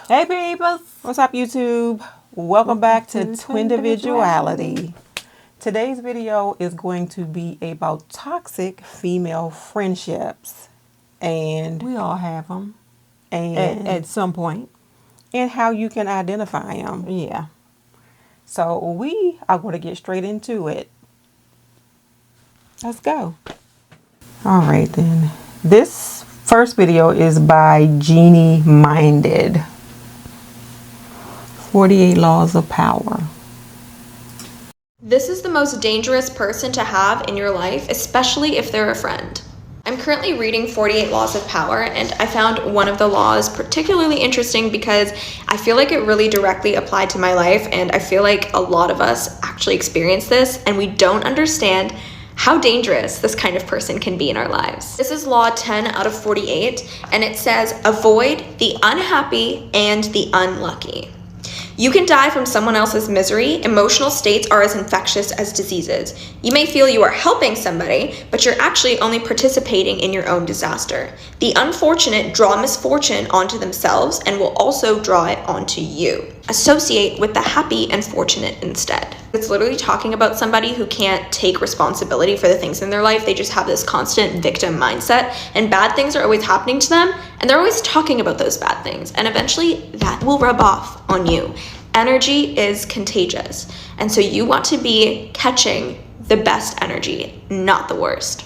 Hey people, what's up YouTube? Welcome back to TWINdividuality. Today's video is going to be about toxic female friendships and We all have them at some point. And how you can identify them. Yeah. So we are going to get straight into it. Let's go. All right then. This first video is by Genie Minded. 48 Laws of Power. This is the most dangerous person to have in your life, especially if they're a friend. I'm currently reading 48 Laws of Power, and I found one of the laws particularly interesting because I feel like it really directly applied to my life, and I feel like a lot of us actually experience this, and we don't understand how dangerous this kind of person can be in our lives. This is Law 10 out of 48, and it says, avoid the unhappy and the unlucky. You can die from someone else's misery. Emotional states are as infectious as diseases. You may feel you are helping somebody, but you're actually only participating in your own disaster. The unfortunate draw misfortune onto themselves and will also draw it onto you. Associate with the happy and fortunate instead. It's literally talking about somebody who can't take responsibility for the things in their life. They just have this constant victim mindset, and bad things are always happening to them, and they're always talking about those bad things, and eventually that will rub off on you. Energy is contagious, and so you want to be catching the best energy, not the worst.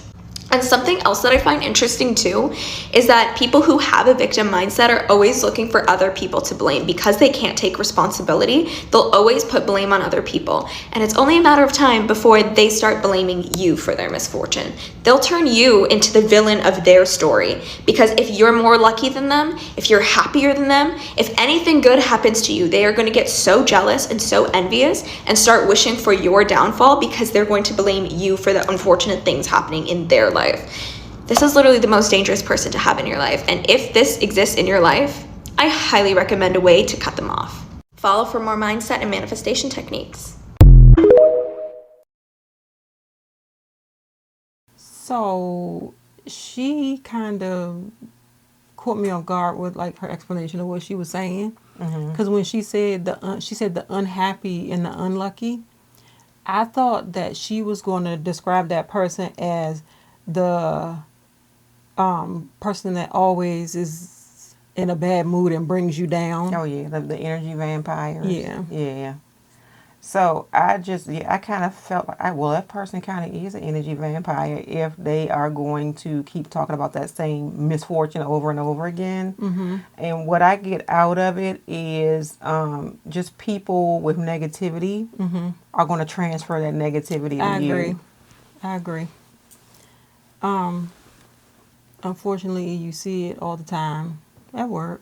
And something else that I find interesting too is that people who have a victim mindset are always looking for other people to blame. Because they can't take responsibility, they'll always put blame on other people. And it's only a matter of time before they start blaming you for their misfortune. They'll turn you into the villain of their story. Because if you're more lucky than them, if you're happier than them, if anything good happens to you, they are going to get so jealous and so envious and start wishing for your downfall, because they're going to blame you for the unfortunate things happening in their life. This is literally the most dangerous person to have in your life, and if this exists in your life, I highly recommend a way to cut them off. Follow for more mindset and manifestation techniques. So she kind of caught me off guard with like her explanation of what she was saying, because when she said the unhappy and the unlucky, I thought that she was going to describe that person as the person that always is in a bad mood and brings you down. Oh yeah, the energy vampires. Yeah. So I kind of felt like, that person kind of is an energy vampire if they are going to keep talking about that same misfortune over and over again. And what I get out of it is just people with negativity are going to transfer that negativity to you. I agree. Unfortunately, you see it all the time at work.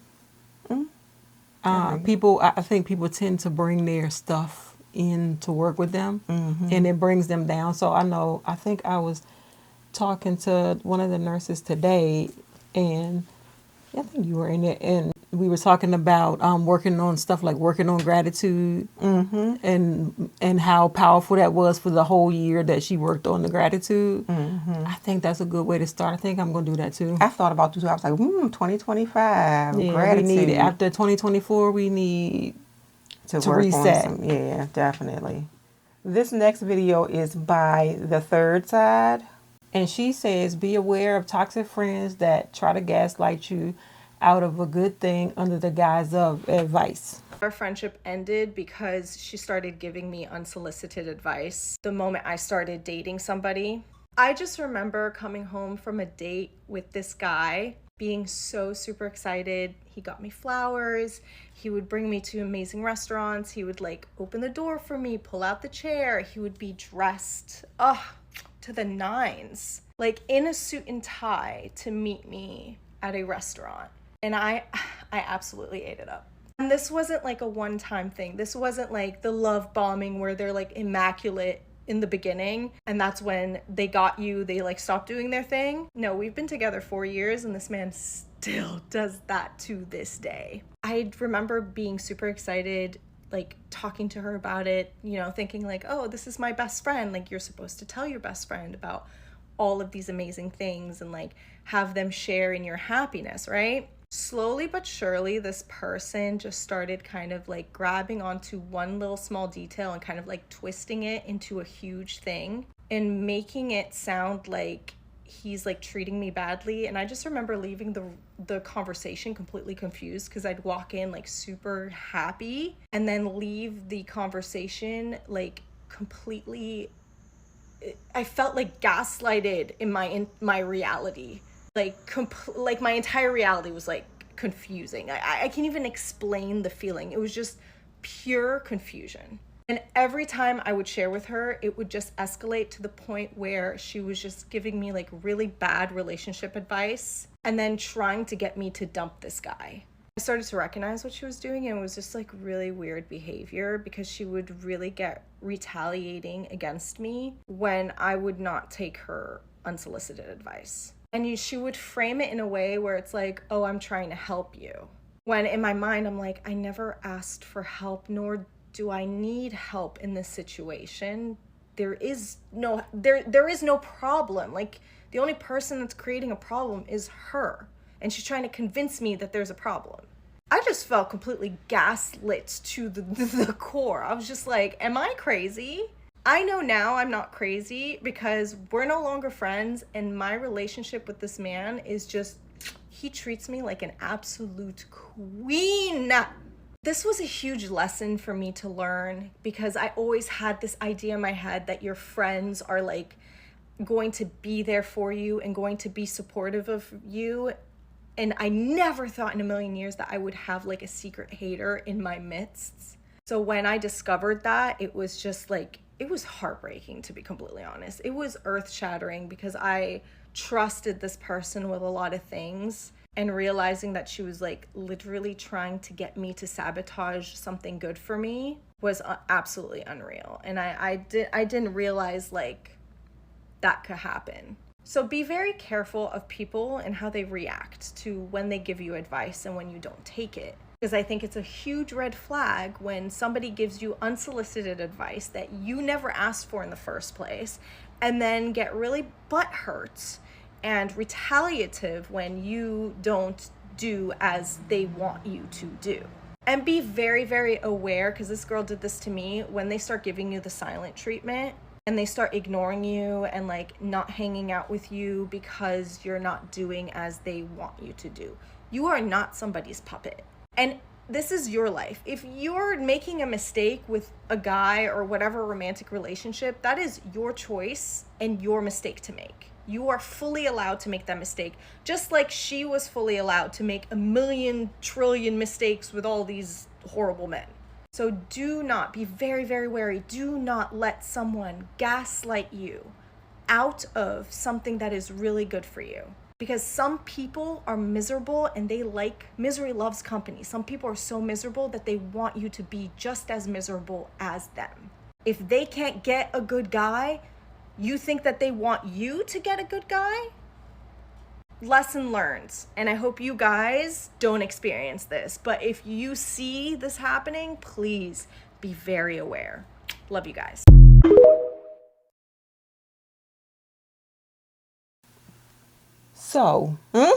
People, I think people tend to bring their stuff in to work with them, and it brings them down. So I think I was talking to one of the nurses today, and I think you were in it, and we were talking about working on stuff like working on gratitude, and how powerful that was for the whole year that she worked on the gratitude. I think that's a good way to start. I think I'm going to do that too. I thought about it too. I was like, 2025, yeah, gratitude. We need it. After 2024, we need to reset. Yeah, definitely. This next video is by The Third Side. And she says, be aware of toxic friends that try to gaslight you out of a good thing under the guise of advice. Our friendship ended because she started giving me unsolicited advice the moment I started dating somebody. I just remember coming home from a date with this guy, being so super excited. He got me flowers. He would bring me to amazing restaurants. He would like open the door for me, pull out the chair. He would be dressed to the nines, like in a suit and tie, to meet me at a restaurant. And I absolutely ate it up. And this wasn't like a one-time thing. This wasn't like the love bombing where they're like immaculate in the beginning and that's when they got you, they like stopped doing their thing. No, we've been together 4 years and this man still does that to this day. I remember being super excited, like talking to her about it, you know, thinking like, oh, this is my best friend. Like, you're supposed to tell your best friend about all of these amazing things and like have them share in your happiness, right? Slowly but surely, this person just started kind of like grabbing onto one little small detail and kind of like twisting it into a huge thing and making it sound like he's like treating me badly. And I just remember leaving the conversation completely confused, because I'd walk in like super happy and then leave the conversation like completely, I felt like gaslighted in my reality. Like my entire reality was like confusing. I can't even explain the feeling. It was just pure confusion. And every time I would share with her, it would just escalate to the point where she was just giving me like really bad relationship advice and then trying to get me to dump this guy. I started to recognize what she was doing, and it was just like really weird behavior, because she would really get retaliating against me when I would not take her unsolicited advice. And she would frame it in a way where it's like, oh, I'm trying to help you. When in my mind, I'm like, I never asked for help, nor do I need help in this situation. There is no problem. Like, the only person that's creating a problem is her. And she's trying to convince me that there's a problem. I just felt completely gaslit to the core. I was just like, am I crazy? I know now I'm not crazy, because we're no longer friends, and my relationship with this man is just, he treats me like an absolute queen. This was a huge lesson for me to learn, because I always had this idea in my head that your friends are like going to be there for you and going to be supportive of you. And I never thought in a million years that I would have like a secret hater in my midst. So when I discovered that, it was just like, it was heartbreaking, to be completely honest. It was earth-shattering, because I trusted this person with a lot of things, and realizing that she was like literally trying to get me to sabotage something good for me was absolutely unreal. And I didn't realize like that could happen. So be very careful of people and how they react to when they give you advice and when you don't take it. Because I think it's a huge red flag when somebody gives you unsolicited advice that you never asked for in the first place, and then get really butthurt and retaliative when you don't do as they want you to do. And be very, very aware, because this girl did this to me, when they start giving you the silent treatment and they start ignoring you and like not hanging out with you because you're not doing as they want you to do. You are not somebody's puppet. And this is your life. If you're making a mistake with a guy or whatever romantic relationship, that is your choice and your mistake to make. You are fully allowed to make that mistake, just like she was fully allowed to make a million trillion mistakes with all these horrible men. So do not, be very, very wary. Do not let someone gaslight you out of something that is really good for you. Because some people are miserable and they like, misery loves company. Some people are so miserable that they want you to be just as miserable as them. If they can't get a good guy, you think that they want you to get a good guy? Lesson learned. And I hope you guys don't experience this. But if you see this happening, please be very aware. Love you guys. So, I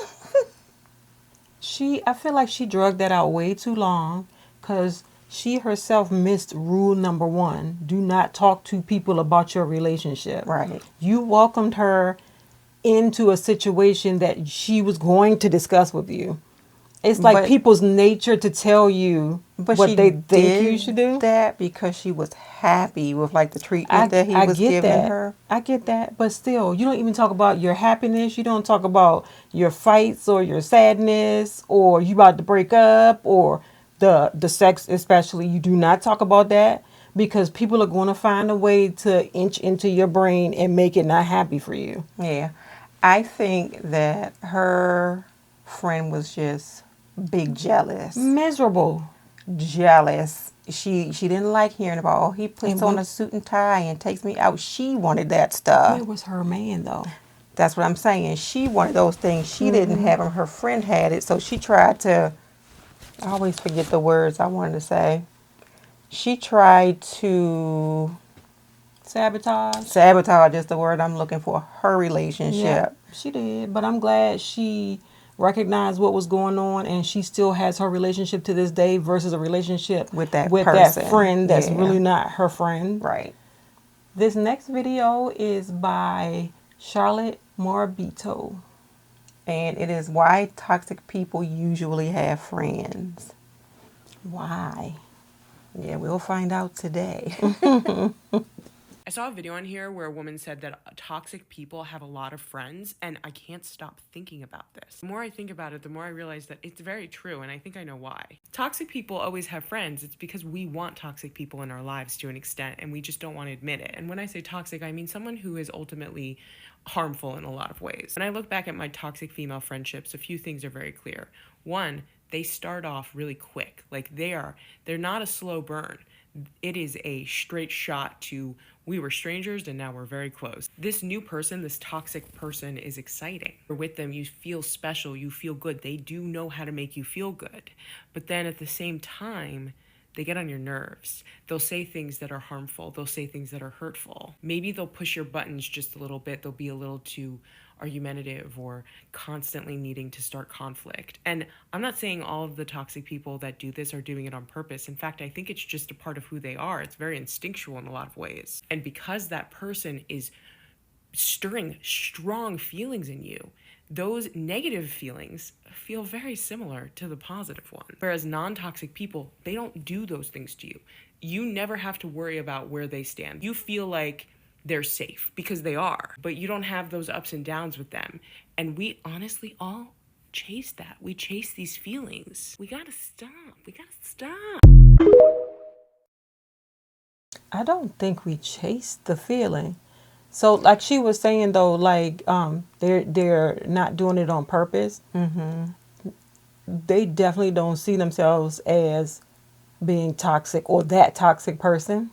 feel like she drugged that out way too long, because she herself missed rule number 1. Do not talk to people about your relationship. Right. You welcomed her into a situation that she was going to discuss with you. It's like people's nature to tell you what they think you should do. That because she was happy with like the treatment that he was giving her. I get that, but still, you don't even talk about your happiness. You don't talk about your fights or your sadness, or you about to break up, or the sex especially. You do not talk about that, because people are going to find a way to inch into your brain and make it not happy for you. Yeah, I think that her friend was just big jealous. Miserable. Jealous. She didn't like hearing about, oh, he puts on a suit and tie and takes me out. She wanted that stuff. It was her man, though. That's what I'm saying. She wanted those things. She didn't have them. Her friend had it. So she tried to, I always forget the words I wanted to say. She tried to Sabotage. Sabotage is the word I'm looking for. Her relationship. Yeah, she did. But I'm glad she recognized what was going on, and she still has her relationship to this day versus a relationship With that that person. friend that's Yeah. really not her friend. Right. This next video is by Charlotte Morabito. And it is why toxic people usually have friends. Why? Yeah, we'll find out today. I saw a video on here where a woman said that toxic people have a lot of friends, and I can't stop thinking about this. The more I think about it, the more I realize that it's very true, and I think I know why. Toxic people always have friends. It's because we want toxic people in our lives to an extent, and we just don't want to admit it. And when I say toxic, I mean someone who is ultimately harmful in a lot of ways. When I look back at my toxic female friendships, a few things are very clear. One, they start off really quick. Like they're not a slow burn. It is a straight shot to, we were strangers and now we're very close. This new person, this toxic person, is exciting. You're with them, you feel special, you feel good. They do know how to make you feel good. But then at the same time, they get on your nerves. They'll say things that are harmful. They'll say things that are hurtful. Maybe they'll push your buttons just a little bit. They'll be a little too argumentative or constantly needing to start conflict. And I'm not saying all of the toxic people that do this are doing it on purpose. In fact, I think it's just a part of who they are. It's very instinctual in a lot of ways. And because that person is stirring strong feelings in you, those negative feelings feel very similar to the positive one. Whereas non-toxic people, they don't do those things to you. You never have to worry about where they stand. You feel like they're safe because they are, but you don't have those ups and downs with them. And we honestly all chase that. We chase these feelings. We gotta stop. I don't think we chase the feeling. So like she was saying though, like they're not doing it on purpose. They definitely don't see themselves as being toxic or that toxic person.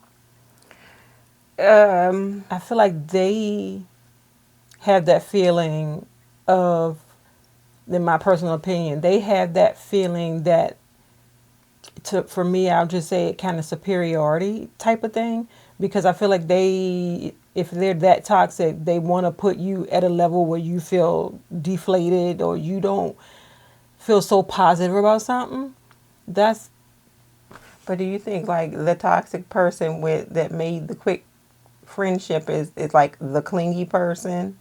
I feel like they have that feeling of, in my personal opinion, they have that feeling that, for me, I'll just say it kind of superiority type of thing, because I feel like if they're that toxic, they want to put you at a level where you feel deflated or you don't feel so positive about something. But do you think like the toxic person that made the quick friendship is like the clingy person?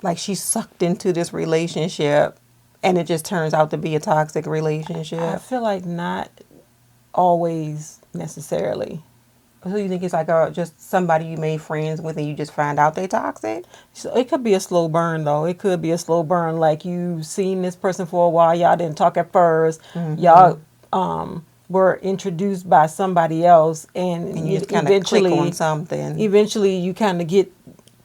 Like she's sucked into this relationship and it just turns out to be a toxic relationship? I feel like not always necessarily. So you think it's like just somebody you made friends with and you just find out they toxic? So it could be a slow burn though. It could be a slow burn. Like you seen this person for a while. Y'all didn't talk at first. Y'all were introduced by somebody else, and you kind of click on something. Eventually, you kind of get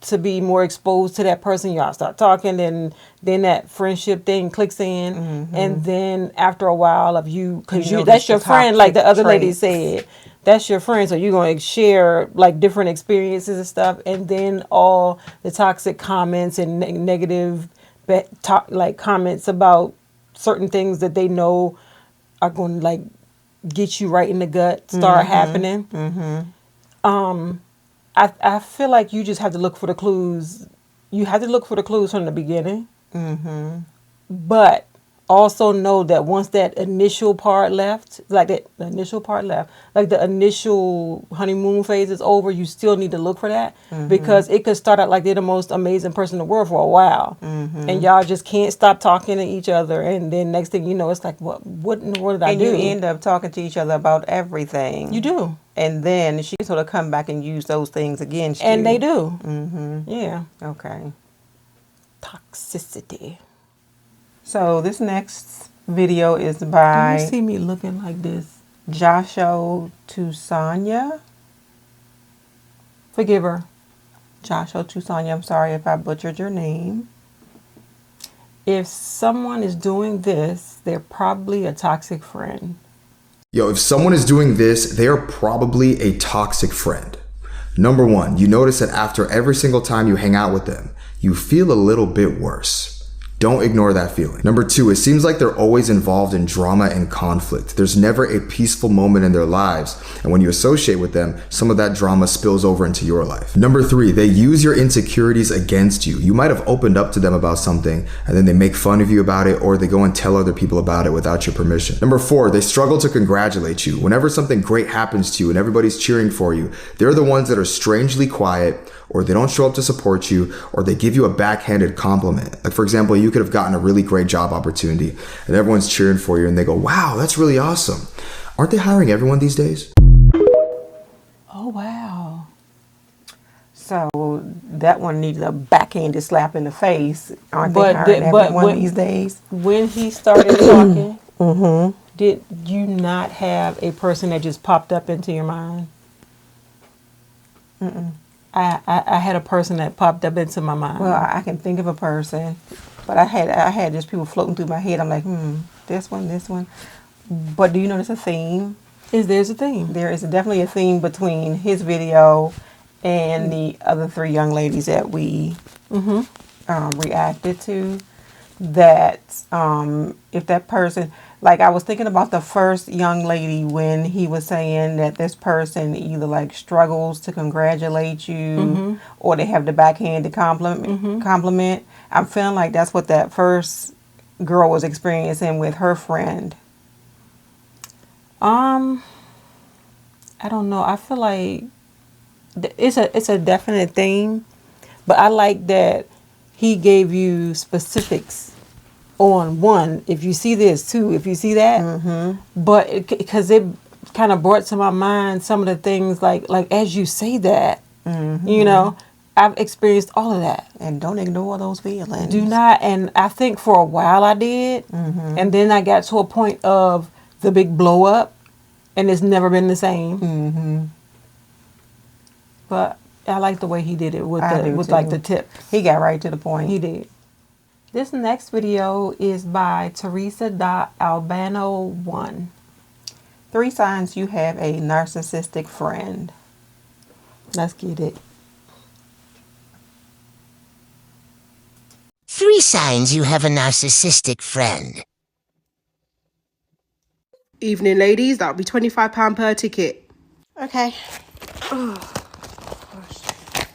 to be more exposed to that person. Y'all start talking, and then that friendship thing clicks in, and then after a while of because that's your friend, like the other lady said. That's your friend, so you're going to share like different experiences and stuff, and then all the toxic comments and negative like comments about certain things that they know are going to like get you right in the gut start happening. I feel like you just have to look for the clues. You have to look for the clues from the beginning, but also know that once that initial part left, like the initial honeymoon phase is over, you still need to look for that, because it could start out like they're the most amazing person in the world for a while, and y'all just can't stop talking to each other, and then next thing you know, it's like, what in the world did I do? And you end up talking to each other about everything. You do. And then she sort of come back and use those things against you. And they do. Yeah. Okay. Toxicity. So this next video is by... Do you see me looking like this? Joshua Tusanya. Forgive her. Joshua Tusanya, I'm sorry if I butchered your name. If someone is doing this, they're probably a toxic friend. Yo, if someone is doing this, they're probably a toxic friend. Number one, you notice that after every single time you hang out with them, you feel a little bit worse. Don't ignore that feeling. Number 2, it seems like they're always involved in drama and conflict. There's never a peaceful moment in their lives, and when you associate with them, some of that drama spills over into your life. Number 3, they use your insecurities against you. You might have opened up to them about something, and then they make fun of you about it, or they go and tell other people about it without your permission. Number 4, they struggle to congratulate you. Whenever something great happens to you and everybody's cheering for you, they're the ones that are strangely quiet, or they don't show up to support you, or they give you a backhanded compliment. Like, for example, you could have gotten a really great job opportunity and everyone's cheering for you and they go, wow, that's really awesome. Aren't they hiring everyone these days? Oh, wow. So that one needs a backhanded slap in the face. Aren't they hiring everyone these days? When he started talking, did you not have a person that just popped up into your mind? I had a person that popped up into my mind. Well, I can think of a person, but I had just people floating through my head. I'm like, this one. But do you notice a theme? There's a theme. There is definitely a theme between his video and the other 3 young ladies that we reacted to. That if that person, like I was thinking about the first young lady when he was saying that this person either like struggles to congratulate you or they have the backhanded compliment. I'm feeling like that's what that first girl was experiencing with her friend. I don't know. I feel like it's a definite theme, but I like that he gave you specifics on 1, if you see this, 2, if you see that. But because it kind of brought to my mind some of the things like as you say that, you know, I've experienced all of that. And don't ignore those feelings. Do not. And I think for a while I did. And then I got to a point of the big blow up and it's never been the same. But I like the way he did it with like the tip. He got right to the point. He did. This next video is by Teresa.Albano1. 3 signs you have a narcissistic friend. Let's get it. 3 signs you have a narcissistic friend. Evening, ladies. That'll be £25 per ticket. Okay. Oh, gosh.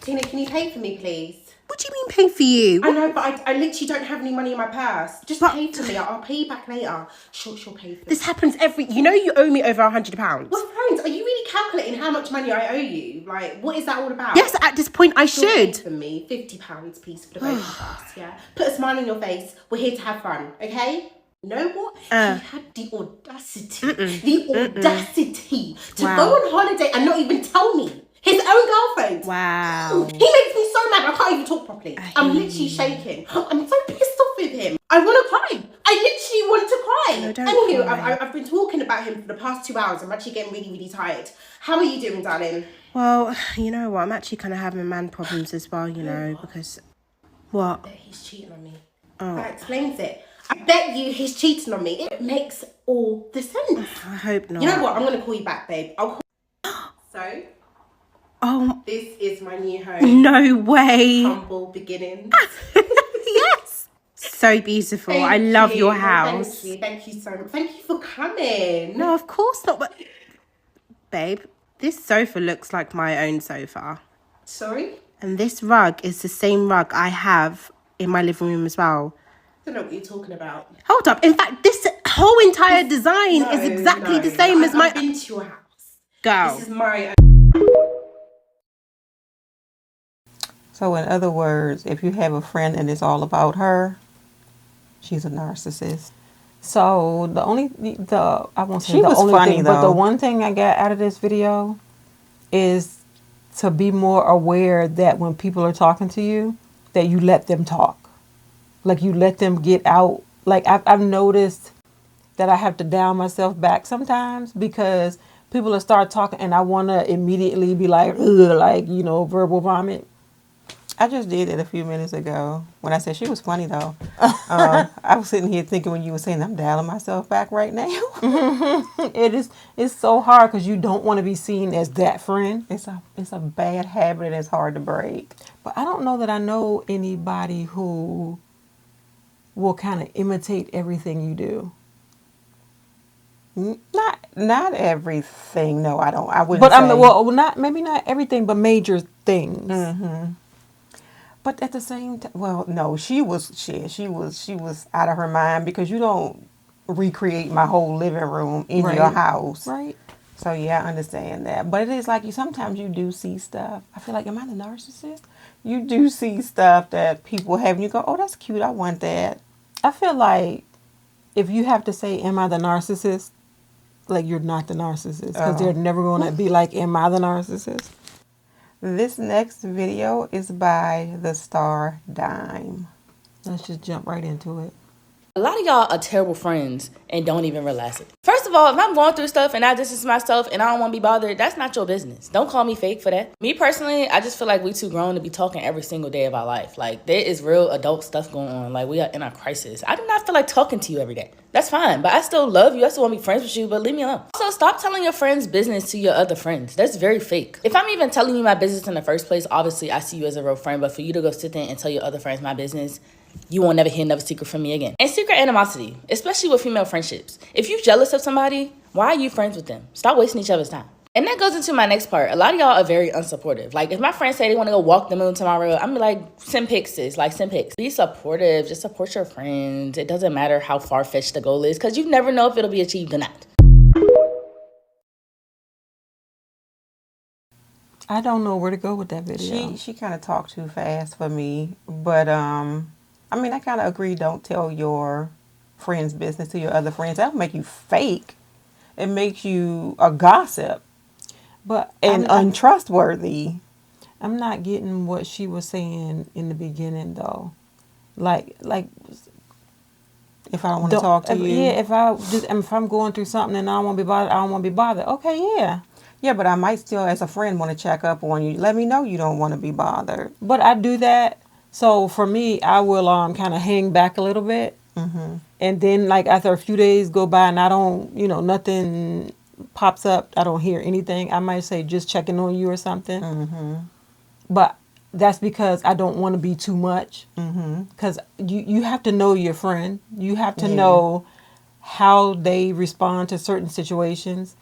Tina, can you pay for me, please? What do you mean pay for you? I know, but I literally don't have any money in my purse. Just pay for me. I'll pay you back later. She'll pay for me. This happens you know you owe me over £100. Well, friends, are you really calculating how much money I owe you? Like, what is that all about? Yes, at this point I She'll should. pay for me £50, please, for the both of us, yeah? Put a smile on your face. We're here to have fun, okay? You know what? He had the audacity to go on holiday and not even tell me. His own girlfriend. Wow. He makes me so mad I can't even talk properly. I'm literally shaking. I'm so pissed off with him. I want to cry. I literally want to cry. No, don't Anywho, cry. I've been talking about him for the past 2 hours. I'm actually getting really, really tired. How are you doing, darling? Well, you know what? I'm actually kind of having man problems as well, you know, because... What? I bet he's cheating on me. Oh. That explains it. I bet you he's cheating on me. It makes all the sense. I hope not. You know what? I'm going to call you back, babe. I'll call. So... Oh. This is my new home. No way. Humble beginnings. Yes. So beautiful. I love your house. Thank you so much. Thank you for coming. No, of course not. But, babe, this sofa looks like my own sofa. Sorry? And this rug is the same rug I have in my living room as well. I don't know what you're talking about. Hold up. In fact, this whole entire design is exactly the same as my... I've been to your house. Girl. This is my... So in other words, if you have a friend and it's all about her, she's a narcissist. So I won't say She the was only funny, thing, but the though. one thing I got out of this video is to be more aware that when people are talking to you, that you let them talk. Like you let them get out. Like I've noticed that I have to down myself back sometimes because people will start talking and I want to immediately be like, ugh, like, you know, verbal vomit. I just did it a few minutes ago when I said she was funny, though. I was sitting here thinking when you were saying I'm dialing myself back right now. It's so hard because you don't want to be seen as that friend. It's a bad habit and it's hard to break. But I don't know that I know anybody who will kind of imitate everything you do. Not everything. No, I don't. I wouldn't But I say. mean, well, not maybe not everything, but major things. But at the same time, well, no, she was out of her mind, because you don't recreate my whole living room in your Right. house. Right. So yeah, I understand that. But it is like, you sometimes you do see stuff. I feel like, am I the narcissist? You do see stuff that people have, and you go, oh, that's cute. I want that. I feel like if you have to say, "Am I the narcissist?" like you're not the narcissist, because they're never going to be like, "Am I the narcissist?" This next video is by the star Dime. Let's just jump right into it. A lot of y'all are terrible friends and don't even realize it. First of all, if I'm going through stuff and I distance myself and I don't want to be bothered, that's not your business. Don't call me fake for that. Me personally, I just feel like we too grown to be talking every single day of our life. Like, there is real adult stuff going on. Like, we are in a crisis. I do not feel like talking to you every day. That's fine, but I still love you. I still want to be friends with you, but leave me alone. Also, stop telling your friends' business to your other friends. That's very fake. If I'm even telling you my business in the first place, obviously I see you as a real friend, but for you to go sit there and tell your other friends my business, you won't never hear another secret from me again. And secret animosity, especially with female friendships. If you're jealous of somebody, why are you friends with them? Stop wasting each other's time. And that goes into my next part. A lot of y'all are very unsupportive. Like, if my friends say they want to go walk the moon tomorrow, I'm like, send pics, sis. Like, send pics. Be supportive. Just support your friends. It doesn't matter how far-fetched the goal is, because you never know if it'll be achieved or not. I don't know where to go with that video. She kind of talked too fast for me, but I mean, I kind of agree. Don't tell your friends' business to your other friends. That'll make you fake. It makes you a gossip But and untrustworthy. I'm not getting what she was saying in the beginning, though. Like If I don't want to talk to you, yeah. If I'm going through something and I don't want to be bothered, I don't want to be bothered. Okay, yeah. yeah, but I might still, as a friend, want to check up on you. Let me know you don't want to be bothered. But I do that. So for me, I will kind of hang back a little bit, and then like after a few days go by and I don't, nothing pops up. I don't hear anything. I might say just checking on you or something. But that's because I don't want to be too much. Because you have to know your friend. You have to know how they respond to certain situations,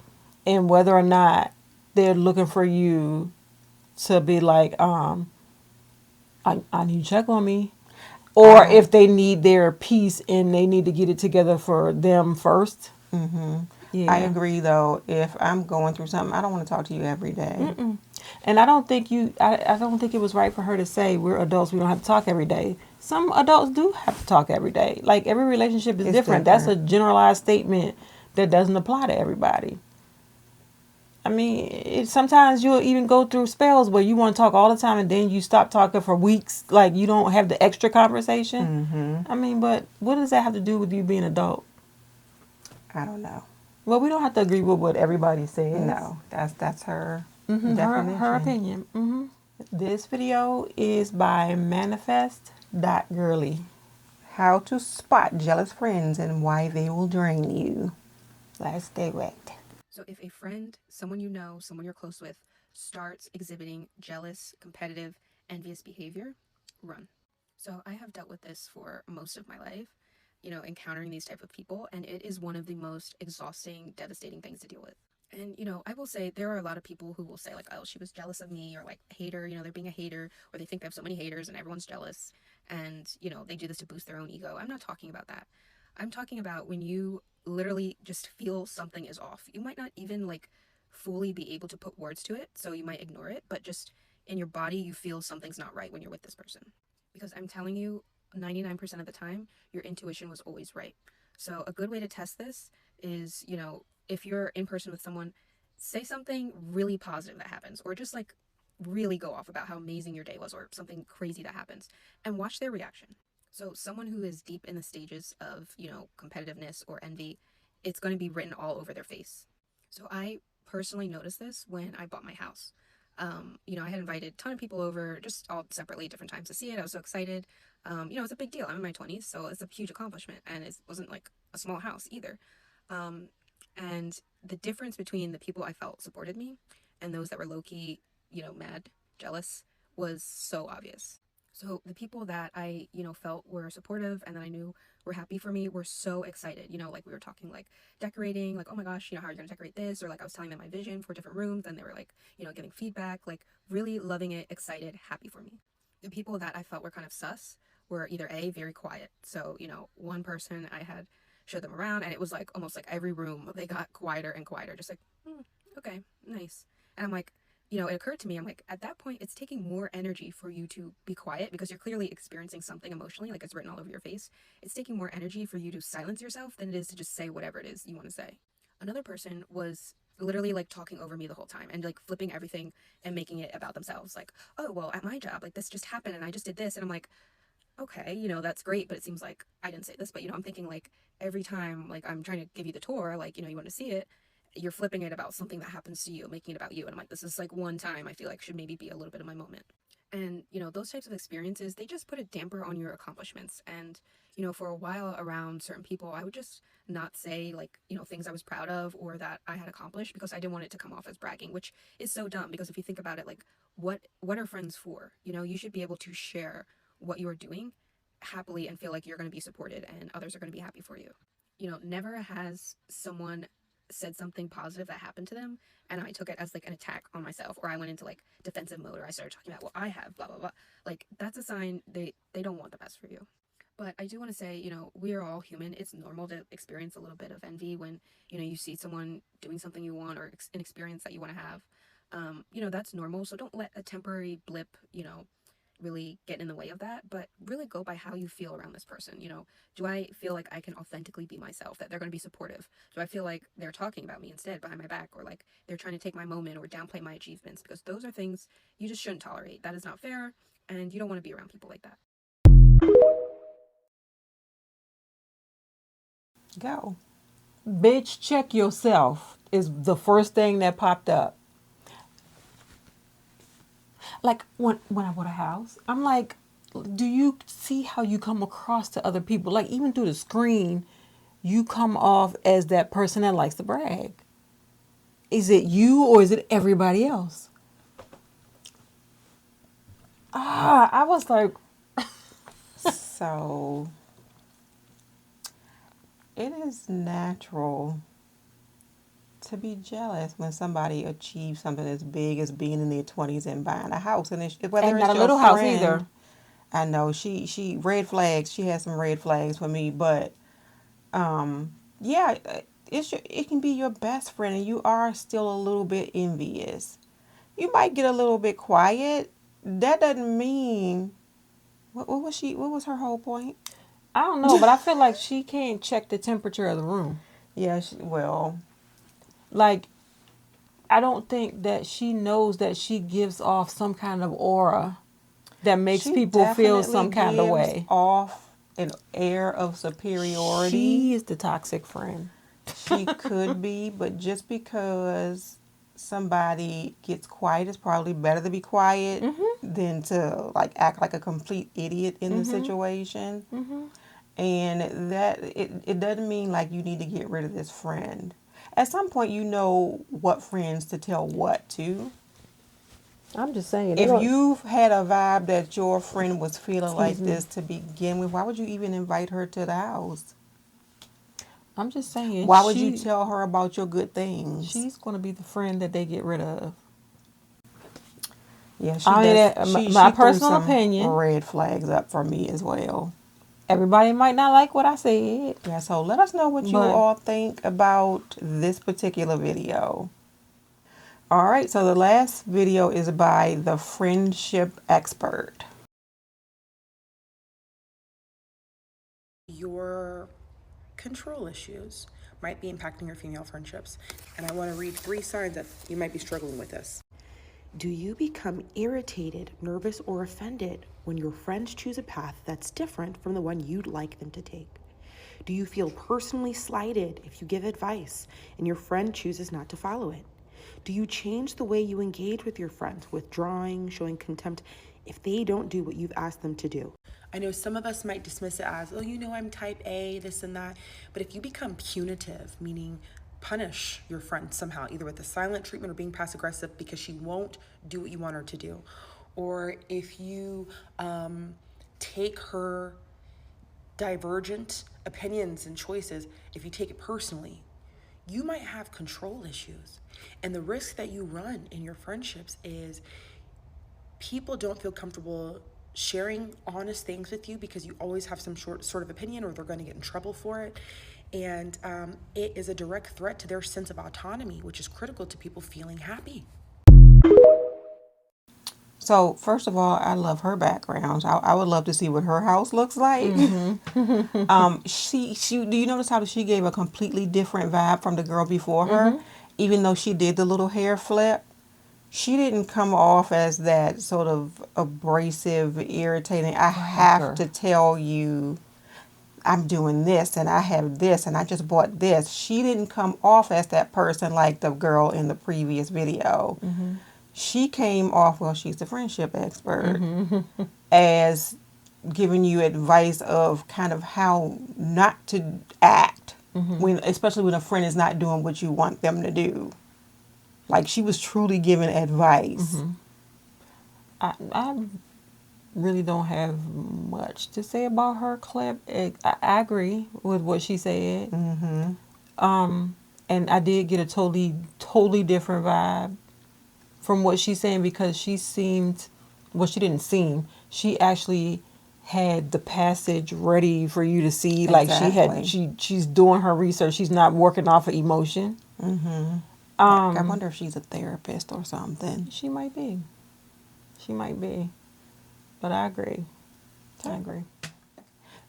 and whether or not they're looking for you to be like, I need you to check on me. Or if they need their peace and they need to get it together for them first. Yeah. I agree, though. If I'm going through something, I don't want to talk to you every day. And I don't think I don't think it was right for her to say we're adults, we don't have to talk every day. Some adults do have to talk every day. Like, every relationship is different. That's a generalized statement that doesn't apply to everybody. I mean, sometimes you'll even go through spells where you want to talk all the time and then you stop talking for weeks. Like, you don't have the extra conversation. I mean, but what does that have to do with you being an adult? I don't know. Well, we don't have to agree with what everybody says. No, that's her Her opinion. This video is by Manifest.Girly. How to spot jealous friends and why they will drain you. Let's do it. So if a friend, someone you know, someone you're close with, starts exhibiting jealous, competitive, envious behavior, run. So I have dealt with this for most of my life, encountering these type of people, and it is one of the most exhausting, devastating things to deal with. And, I will say there are a lot of people who will say, like, oh, she was jealous of me, or like hater, they're being a hater, or they think they have so many haters and everyone's jealous. And, they do this to boost their own ego. I'm not talking about that. I'm talking about when you literally just feel something is off. You might not even like fully be able to put words to it, so you might ignore it, but just in your body, you feel something's not right when you're with this person. Because I'm telling you, 99% of the time, your intuition was always right. So a good way to test this is, if you're in person with someone, say something really positive that happens, or just like really go off about how amazing your day was, or something crazy that happens, and watch their reaction. So someone who is deep in the stages of, competitiveness or envy, it's going to be written all over their face. So I personally noticed this when I bought my house. I had invited a ton of people over, just all separately at different times to see it. I was so excited. It's a big deal. I'm in my 20s, so it's a huge accomplishment, and it wasn't like a small house either. And the difference between the people I felt supported me and those that were low-key, mad, jealous, was so obvious. So the people that I, felt were supportive and that I knew were happy for me were so excited. Like we were talking like decorating, like, oh my gosh, how are you going to decorate this? Or like I was telling them my vision for different rooms and they were like, giving feedback, like really loving it, excited, happy for me. The people that I felt were kind of sus were either A, very quiet. So, one person I had showed them around and it was like almost like every room they got quieter and quieter, just like, okay, nice. And I'm like, it occurred to me, I'm like, at that point, it's taking more energy for you to be quiet because you're clearly experiencing something emotionally, like it's written all over your face. It's taking more energy for you to silence yourself than it is to just say whatever it is you want to say. Another person was literally like talking over me the whole time and like flipping everything and making it about themselves. Like, oh, well, at my job, like this just happened and I just did this. And I'm like, okay, that's great, but it seems like I didn't say this, but I'm thinking like every time like I'm trying to give you the tour, like, you want to see it, you're flipping it about something that happens to you, making it about you. And I'm like, this is like one time I feel like should maybe be a little bit of my moment. And, those types of experiences, they just put a damper on your accomplishments. And, for a while around certain people, I would just not say like, things I was proud of or that I had accomplished because I didn't want it to come off as bragging, which is so dumb because if you think about it, like what are friends for? You should be able to share what you are doing happily and feel like you're going to be supported and others are going to be happy for you. Never has someone said something positive that happened to them and I took it as like an attack on myself or I went into like defensive mode or I started talking about what I have, blah blah blah. Like that's a sign they don't want the best for you. But I do want to say, we are all human. It's normal to experience a little bit of envy when, you see someone doing something you want or an experience that you want to have. That's normal. So don't let a temporary blip, really get in the way of that, but really go by how you feel around this person. Do I feel like I can authentically be myself, that they're going to be supportive? Do I feel like they're talking about me instead behind my back, or like they're trying to take my moment or downplay my achievements? Because those are things you just shouldn't tolerate. That is not fair, and you don't want to be around people like that. Go. Bitch, check yourself is the first thing that popped up. Like when I bought a house, I'm like, do you see how you come across to other people? Like even through the screen, you come off as that person that likes to brag. Is it you or is it everybody else? I was like, So it is natural to be jealous when somebody achieves something as big as being in their 20s and buying a house, and whether and it's not a your little house friend, either. I know she red flags. She has some red flags for me, but yeah, it can be your best friend, and you are still a little bit envious. You might get a little bit quiet. That doesn't mean what was she? What was her whole point? I don't know, but I feel like she can't check the temperature of the room. Yeah, well, Like, I don't think that she knows that she gives off some kind of aura that makes she people feel definitely some kind of gives way. off an air of superiority. She is the toxic friend. She could be, but just because somebody gets quiet, it's probably better to be quiet than to like act like a complete idiot in the situation. And that it doesn't mean like you need to get rid of this friend. At some point, you know what friends to tell what to. I'm just saying. If you've had a vibe that your friend was feeling like Excuse me. this to begin with, why would you even invite her to the house? I'm just saying. Why would you tell her about your good things? She's going to be the friend that they get rid of. Yeah, my threw personal some opinion. red flags up for me as well. Everybody might not like what I said. Yeah, so let us know what you all think about this particular video. All right, so the last video is by the friendship expert. Your control issues might be impacting your female friendships, and I want to read 3 signs that you might be struggling with this. Do you become irritated, nervous, or offended when your friends choose a path that's different from the one you'd like them to take? Do you feel personally slighted if you give advice and your friend chooses not to follow it? Do you change the way you engage with your friends, withdrawing, showing contempt if they don't do what you've asked them to do? I know some of us might dismiss it as, oh, I'm type A, this and that. But if you become punitive, meaning punish your friend somehow, either with a silent treatment or being passive aggressive because she won't do what you want her to do, or if you take her divergent opinions and choices, if you take it personally, you might have control issues. And the risk that you run in your friendships is people don't feel comfortable sharing honest things with you because you always have some sort of opinion, or they're going to get in trouble for it. And it is a direct threat to their sense of autonomy, which is critical to people feeling happy. So, first of all, I love her background. I would love to see what her house looks like. She do you notice how she gave a completely different vibe from the girl before her? Even though she did the little hair flip, she didn't come off as that sort of abrasive, irritating, I have to tell you I'm doing this and I have this and I just bought this. She didn't come off as that person like the girl in the previous video. She came off, well, she's the friendship expert, as giving you advice of kind of how not to act, when, especially when a friend is not doing what you want them to do. Like, she was truly giving advice. I really don't have much to say about her clip. I agree with what she said. And I did get a totally different vibe from what she's saying, because she seemed, well, she didn't seem, she actually had the passage ready for you to see. Like, she's doing her research. She's not working off of emotion. I wonder if she's a therapist or something. She might be. But I agree.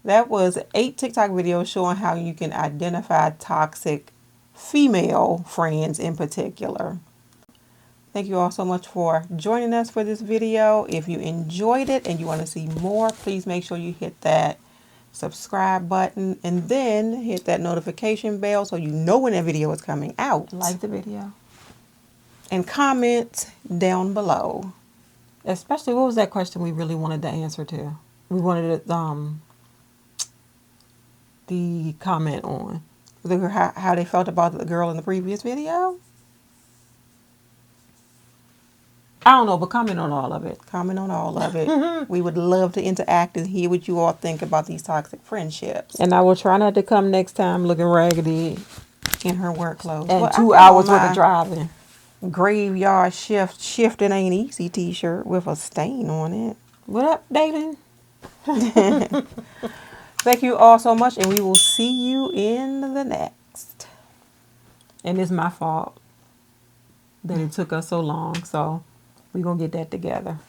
That was 8 TikTok videos showing how you can identify toxic female friends in particular. Thank you all so much for joining us for this video. If you enjoyed it and you want to see more, please make sure you hit that subscribe button and then hit that notification bell so you know when a video is coming out. Like the video. And comment down below. Especially, what was that question we really wanted the answer to? We wanted the comment on how they felt about the girl in the previous video. I don't know, but comment on all of it. We would love to interact and hear what you all think about these toxic friendships. And I will try not to come next time looking raggedy in her work clothes. And 2 hours worth of driving. Graveyard shifting ain't easy t-shirt with a stain on it. What up, Dayton? Thank you all so much, and we will see you in the next. And it's my fault that it took us so long, so we're going to get that together.